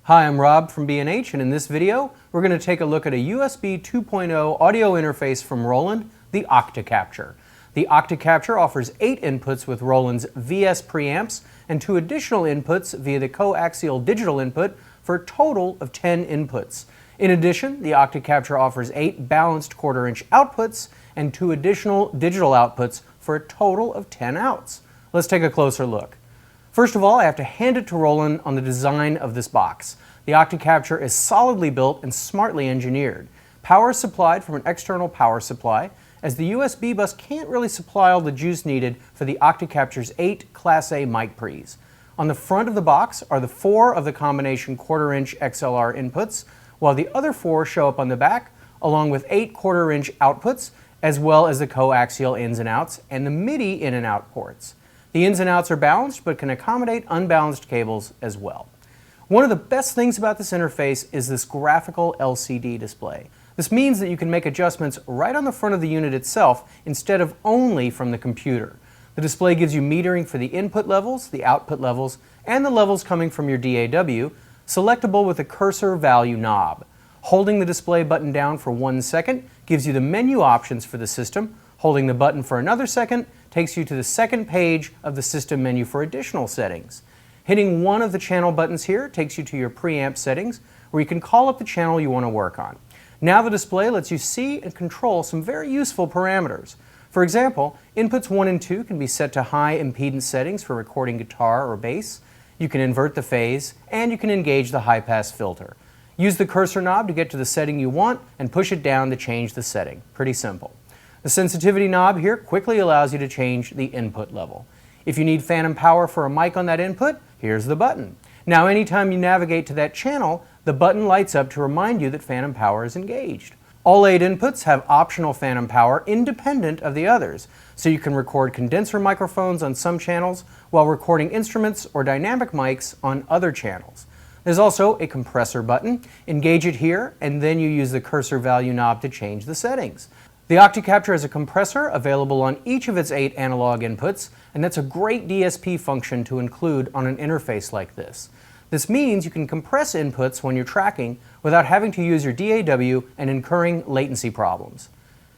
Hi, I'm Rob from B&H, and in this video we're going to take a look at a USB 2.0 audio interface from Roland, the Octa-Capture. The Octa-Capture offers 8 inputs with Roland's VS preamps and 2 additional inputs via the coaxial digital input for a total of 10 inputs. In addition, the Octa-Capture offers 8 balanced quarter-inch outputs and 2 additional digital outputs for a total of 10 outs. Let's take a closer look. First of all, I have to hand it to Roland on the design of this box. The Octa-Capture is solidly built and smartly engineered. Power is supplied from an external power supply, as the USB bus can't really supply all the juice needed for the Octa-Capture's 8 Class A mic pre's. On the front of the box are the 4 of the combination quarter-inch XLR inputs, while the other 4 show up on the back, along with 8 quarter-inch outputs, as well as the coaxial ins and outs and the MIDI in and out ports. The ins and outs are balanced, but can accommodate unbalanced cables as well. One of the best things about this interface is this graphical LCD display. This means that you can make adjustments right on the front of the unit itself instead of only from the computer. The display gives you metering for the input levels, the output levels, and the levels coming from your DAW, selectable with a cursor value knob. Holding the display button down for 1 second gives you the menu options for the system. Holding the button for another second takes you to the second page of the system menu for additional settings. Hitting one of the channel buttons here takes you to your preamp settings, where you can call up the channel you want to work on. Now the display lets you see and control some very useful parameters. For example, inputs 1 and 2 can be set to high impedance settings for recording guitar or bass. You can invert the phase, and you can engage the high-pass filter. Use the cursor knob to get to the setting you want and push it down to change the setting. Pretty simple. The sensitivity knob here quickly allows you to change the input level. If you need phantom power for a mic on that input, here's the button. Now anytime you navigate to that channel, the button lights up to remind you that phantom power is engaged. All 8 inputs have optional phantom power independent of the others, so you can record condenser microphones on some channels while recording instruments or dynamic mics on other channels. There's also a compressor button. Engage it here, and then you use the cursor value knob to change the settings. The Octa-Capture has a compressor available on each of its 8 analog inputs, and that's a great DSP function to include on an interface like this. This means you can compress inputs when you're tracking without having to use your DAW and incurring latency problems.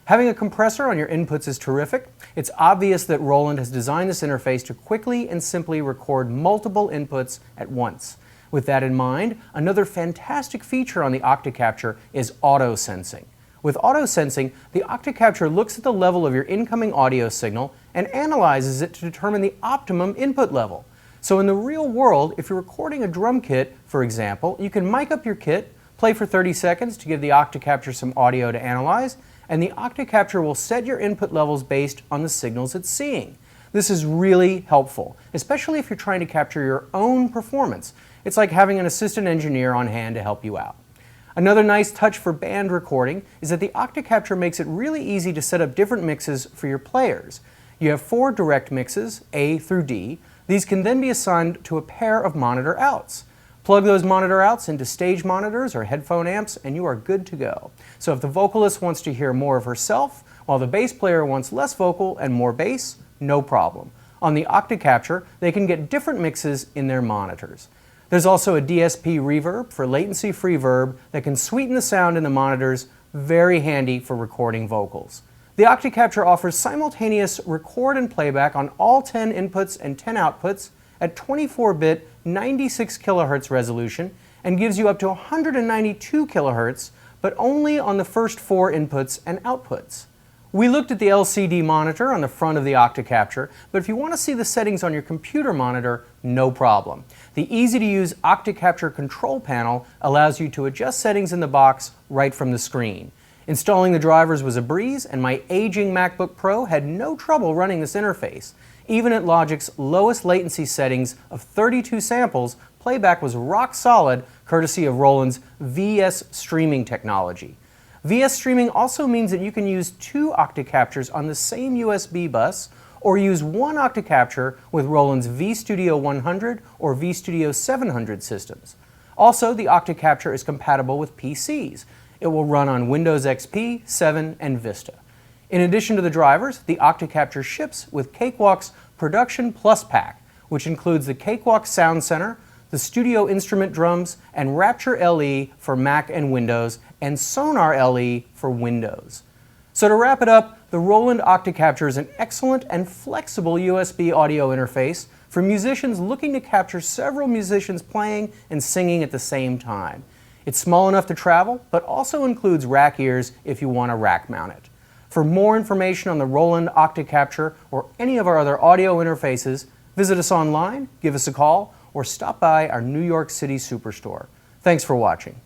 Having a compressor on your inputs is terrific. It's obvious that Roland has designed this interface to quickly and simply record multiple inputs at once. With that in mind, another fantastic feature on the Octa-Capture is auto sensing. With auto sensing, the Octa-Capture looks at the level of your incoming audio signal and analyzes it to determine the optimum input level. So in the real world, if you're recording a drum kit, for example, you can mic up your kit, play for 30 seconds to give the Octa-Capture some audio to analyze, and the Octa-Capture will set your input levels based on the signals it's seeing. This is really helpful, especially if you're trying to capture your own performance. It's like having an assistant engineer on hand to help you out. Another nice touch for band recording is that the Octa-Capture makes it really easy to set up different mixes for your players. You have 4 direct mixes, A through D. These can then be assigned to a pair of monitor outs. Plug those monitor outs into stage monitors or headphone amps and you are good to go. So if the vocalist wants to hear more of herself, while the bass player wants less vocal and more bass, no problem. On the Octa-Capture, they can get different mixes in their monitors. There's also a DSP reverb for latency-free verb that can sweeten the sound in the monitors, very handy for recording vocals. The Octa-Capture offers simultaneous record and playback on all 10 inputs and 10 outputs at 24-bit 96 kHz resolution and gives you up to 192 kHz, but only on the first 4 inputs and outputs. We looked at the LCD monitor on the front of the Octa-Capture, but if you want to see the settings on your computer monitor, no problem. The easy-to-use Octa-Capture control panel allows you to adjust settings in the box right from the screen. Installing the drivers was a breeze, and my aging MacBook Pro had no trouble running this interface. Even at Logic's lowest latency settings of 32 samples, playback was rock solid, courtesy of Roland's VS streaming technology. VS streaming also means that you can use 2 Octa-Captures on the same USB bus, or use 1 Octa-Capture with Roland's vStudio 100 or vStudio 700 systems. Also, the Octa-Capture is compatible with PCs. It will run on Windows XP, 7, and Vista. In addition to the drivers, the Octa-Capture ships with Cakewalk's Production Plus Pack, which includes the Cakewalk Sound Center, the Studio Instrument drums, and Rapture LE for Mac and Windows, and Sonar LE for Windows. So to wrap it up, the Roland Octa-Capture is an excellent and flexible USB audio interface for musicians looking to capture several musicians playing and singing at the same time. It's small enough to travel, but also includes rack ears if you want to rack mount it. For more information on the Roland Octa-Capture or any of our other audio interfaces, visit us online, give us a call, or stop by our New York City Superstore. Thanks for watching.